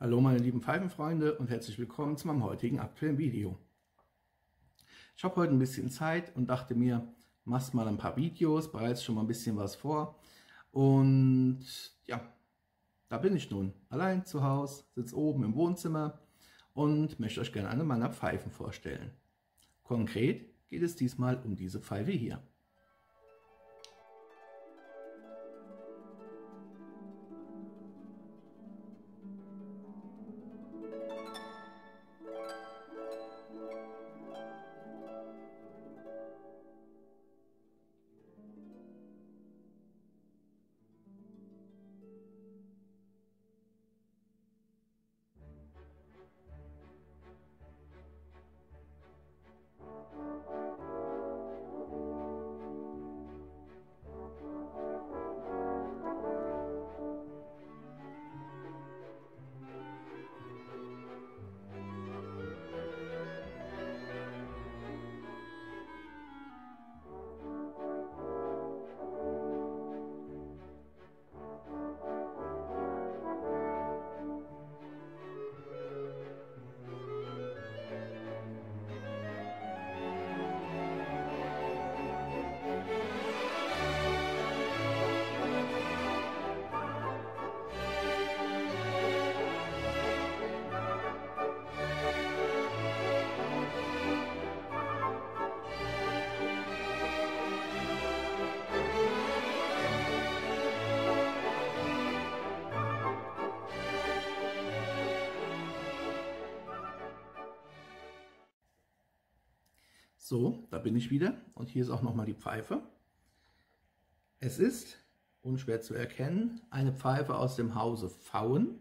Hallo meine lieben Pfeifenfreunde und herzlich willkommen zu meinem heutigen aktuellen Video. Ich habe heute ein bisschen Zeit und dachte mir, machst mal ein paar Videos, bereits schon mal ein bisschen was vor. Und ja, da bin ich nun, allein zu Hause, sitze oben im Wohnzimmer und möchte euch gerne eine meiner Pfeifen vorstellen. Konkret geht es diesmal um diese Pfeife hier. So, da bin ich wieder und hier ist auch nochmal die Pfeife. Es ist, unschwer zu erkennen, eine Pfeife aus dem Hause Pfauen.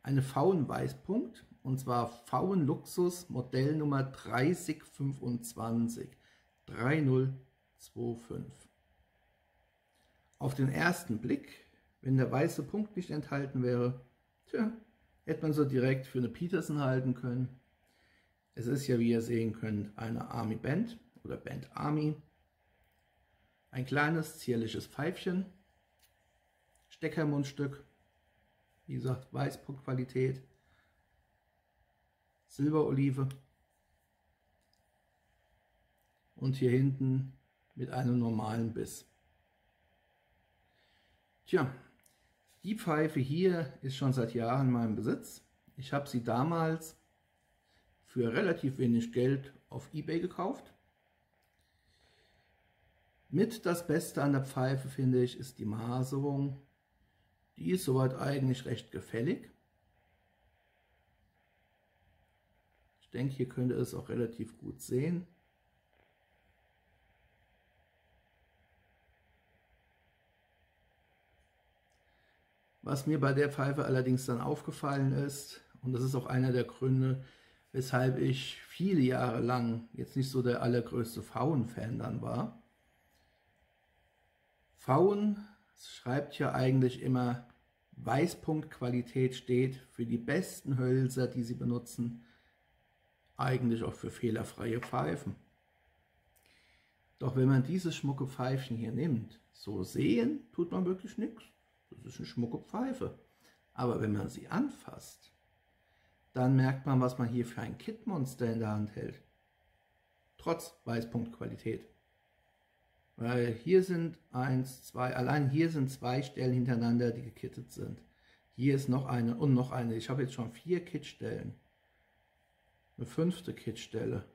Eine Pfauen-Weißpunkt, und zwar Pfauen Luxus Modellnummer 3025. 3025. Auf den ersten Blick, wenn der weiße Punkt nicht enthalten wäre, hätte man so direkt für eine Peterson halten können. Es ist ja, wie ihr sehen könnt, eine Army Band oder Band Army. Ein kleines, zierliches Pfeifchen. Steckermundstück. Wie gesagt, Weißpunktqualität. Silberolive. Und hier hinten mit einem normalen Biss. Tja, die Pfeife hier ist schon seit Jahren in meinem Besitz. Ich habe sie damals für relativ wenig Geld auf eBay gekauft. Mit das Beste an der Pfeife, finde ich, ist die Maserung. Die ist soweit eigentlich recht gefällig. Ich denke, hier könnt ihr es auch relativ gut sehen. Was mir bei der Pfeife allerdings dann aufgefallen ist, und das ist auch einer der Gründe, weshalb ich viele Jahre lang jetzt nicht so der allergrößte Pfauen-Fan dann war. Pfauen schreibt ja eigentlich immer, Weißpunktqualität steht für die besten Hölzer, die sie benutzen, eigentlich auch für fehlerfreie Pfeifen. Doch wenn man dieses schmucke Pfeifchen hier nimmt, so sehen tut man wirklich nichts. Das ist eine schmucke Pfeife. Aber wenn man sie anfasst, dann merkt man, was man hier für ein Kittmonster in der Hand hält. Trotz Weißpunktqualität. Weil hier sind allein hier sind zwei Stellen hintereinander, die gekittet sind. Hier ist noch eine und noch eine. Ich habe jetzt schon 4 Kittstellen. Eine 5. Kittstelle.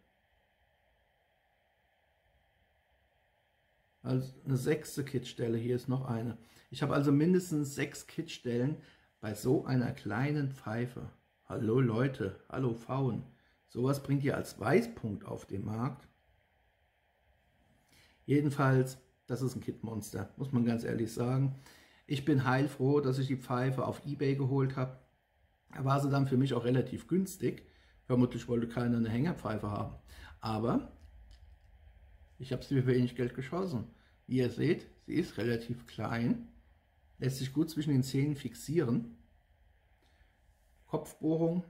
Also eine 6. Kittstelle. Hier ist noch eine. Ich habe also mindestens 6 Kittstellen bei so einer kleinen Pfeife. Hallo Leute, hallo Pfauen. Sowas bringt ihr als Weißpunkt auf den Markt. Jedenfalls, das ist ein Kittmonster, muss man ganz ehrlich sagen. Ich bin heilfroh, dass ich die Pfeife auf eBay geholt habe. Da war sie dann für mich auch relativ günstig. Vermutlich wollte keiner eine Hängerpfeife haben. Aber ich habe sie für wenig Geld geschossen. Wie ihr seht, sie ist relativ klein. Lässt sich gut zwischen den Zähnen fixieren. Kopfbohrung.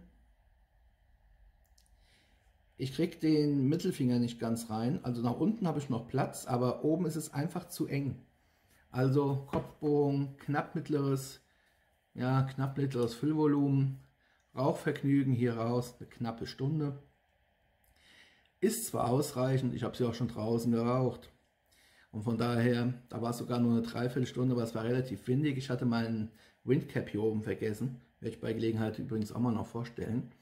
Ich kriege den Mittelfinger nicht ganz rein, also nach unten habe ich noch Platz, aber oben ist es einfach zu eng. Also Kopfbohrung, knapp mittleres Füllvolumen, Rauchvergnügen hier raus, eine knappe Stunde. Ist zwar ausreichend, ich habe sie auch schon draußen geraucht. Und von daher, da war es sogar nur eine Dreiviertelstunde, aber es war relativ windig. Ich hatte meinen Windcap hier oben vergessen. Werde ich bei Gelegenheit übrigens auch mal noch vorstellen.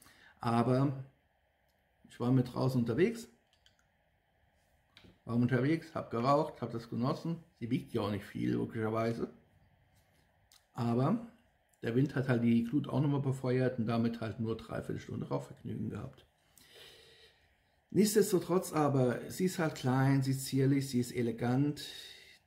Aber ich war mit draußen unterwegs. Habe geraucht, habe das genossen. Sie wiegt ja auch nicht viel, logischerweise. Aber der Wind hat halt die Glut auch nochmal befeuert und damit halt nur Dreiviertelstunde Rauchvergnügen gehabt. Nichtsdestotrotz aber, sie ist halt klein, sie ist zierlich, sie ist elegant.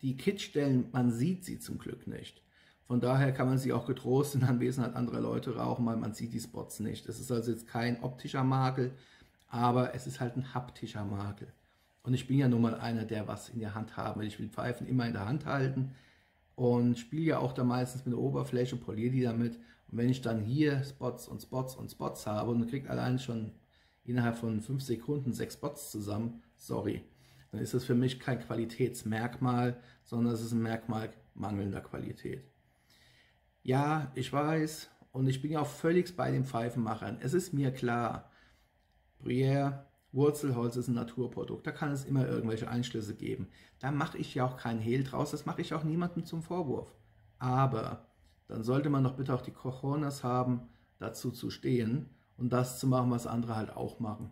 Die Kittstellen, man sieht sie zum Glück nicht. Von daher kann man sie auch getrost in Anwesenheit anderer Leute rauchen, weil man sieht die Spots nicht. Das ist also jetzt kein optischer Makel, aber es ist halt ein haptischer Makel. Und ich bin ja nun mal einer, der was in der Hand haben will. Ich will Pfeifen immer in der Hand halten und spiele ja auch da meistens mit der Oberfläche, poliere die damit. Und wenn ich dann hier Spots und Spots und Spots habe und kriege allein schon innerhalb von 5 Sekunden 6 Spots zusammen, sorry, dann ist das für mich kein Qualitätsmerkmal, sondern es ist ein Merkmal mangelnder Qualität. Ja, ich weiß und ich bin ja auch völlig bei den Pfeifenmachern. Es ist mir klar, Bruyère, Wurzelholz ist ein Naturprodukt, da kann es immer irgendwelche Einschlüsse geben. Da mache ich ja auch keinen Hehl draus, das mache ich auch niemandem zum Vorwurf. Aber dann sollte man doch bitte auch die Cojones haben, dazu zu stehen und das zu machen, was andere halt auch machen.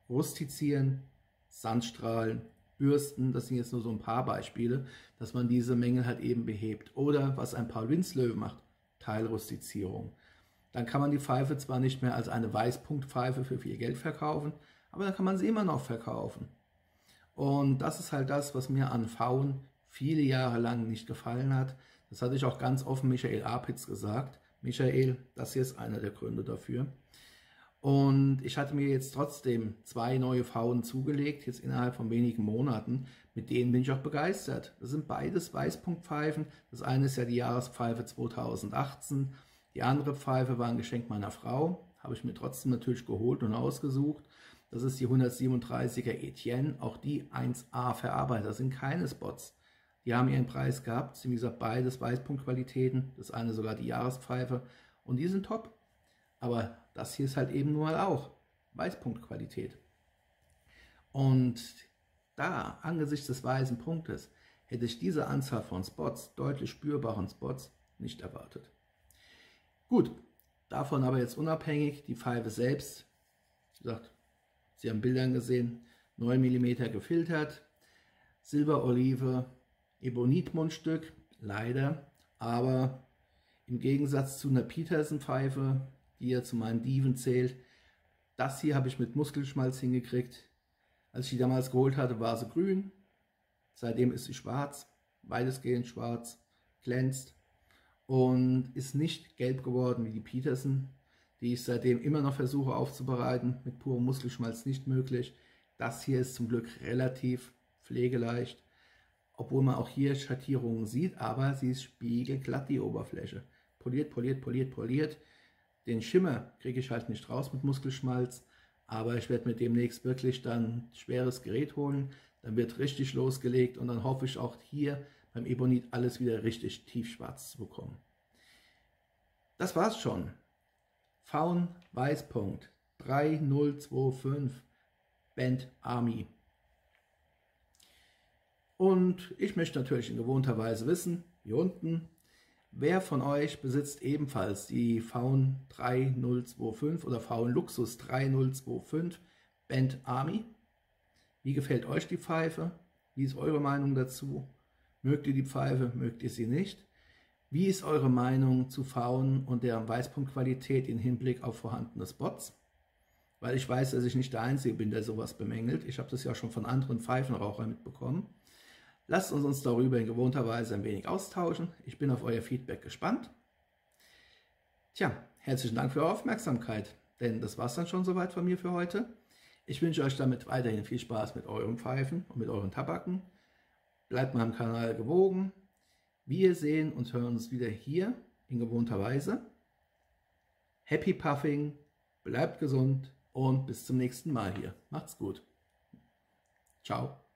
Rustizieren, Sandstrahlen, Bürsten, das sind jetzt nur so ein paar Beispiele, dass man diese Mängel halt eben behebt. Oder was ein Paul Winslöw macht, Teilrustizierung. Dann kann man die Pfeife zwar nicht mehr als eine Weißpunktpfeife für viel Geld verkaufen, aber dann kann man sie immer noch verkaufen. Und das ist halt das, was mir an Pfauen viele Jahre lang nicht gefallen hat. Das hatte ich auch ganz offen Michael Apitz gesagt. Michael, das hier ist einer der Gründe dafür. Und ich hatte mir jetzt trotzdem 2 neue Pfauen zugelegt, jetzt innerhalb von wenigen Monaten. Mit denen bin ich auch begeistert. Das sind beides Weißpunktpfeifen. Das eine ist ja die Jahrespfeife 2018. Die andere Pfeife war ein Geschenk meiner Frau. Habe ich mir trotzdem natürlich geholt und ausgesucht. Das ist die 137er Etienne, auch die 1A verarbeitet. Das sind keine Spots. Die haben ihren Preis gehabt. Das sind wie gesagt beides Weißpunktqualitäten. Das eine sogar die Jahrespfeife. Und die sind top. Aber das hier ist halt eben nur mal auch Weißpunktqualität. Und da, angesichts des weißen Punktes, hätte ich diese Anzahl von Spots, deutlich spürbaren Spots, nicht erwartet. Gut, davon aber jetzt unabhängig, die Pfeife selbst, wie gesagt, Sie haben Bildern gesehen, 9 mm gefiltert, Silberolive, Ebonit-Mundstück, leider, aber im Gegensatz zu einer Petersen-Pfeife, die ja zu meinen Dieven zählt, das hier habe ich mit Muskelschmalz hingekriegt. Als ich die damals geholt hatte, war sie grün, seitdem ist sie schwarz, weitestgehend schwarz, glänzt und ist nicht gelb geworden wie die Petersen, die ich seitdem immer noch versuche aufzubereiten, mit purem Muskelschmalz nicht möglich. Das hier ist zum Glück relativ pflegeleicht, obwohl man auch hier Schattierungen sieht, aber sie ist spiegelglatt, die Oberfläche. Poliert, poliert, poliert, poliert. Den Schimmer kriege ich halt nicht raus mit Muskelschmalz, aber ich werde mir demnächst wirklich dann ein schweres Gerät holen, dann wird richtig losgelegt und dann hoffe ich auch hier beim Ebonit alles wieder richtig tiefschwarz zu bekommen. Das war's schon. Pfauen Weißpunkt 3025 Bent Army. Und ich möchte natürlich in gewohnter Weise wissen, hier unten, wer von euch besitzt ebenfalls die Pfauen 3025 oder Pfauen Luxus 3025 Bent Army? Wie gefällt euch die Pfeife? Wie ist eure Meinung dazu? Mögt ihr die Pfeife, mögt ihr sie nicht? Wie ist eure Meinung zu Pfauen und deren Weißpunktqualität im Hinblick auf vorhandene Spots? Weil ich weiß, dass ich nicht der Einzige bin, der sowas bemängelt. Ich habe das ja schon von anderen Pfeifenrauchern mitbekommen. Lasst uns darüber in gewohnter Weise ein wenig austauschen. Ich bin auf euer Feedback gespannt. Tja, herzlichen Dank für eure Aufmerksamkeit, denn das war es dann schon soweit von mir für heute. Ich wünsche euch damit weiterhin viel Spaß mit euren Pfeifen und mit euren Tabaken. Bleibt meinem Kanal gewogen. Wir sehen und hören uns wieder hier in gewohnter Weise. Happy Puffing, bleibt gesund und bis zum nächsten Mal hier. Macht's gut. Ciao.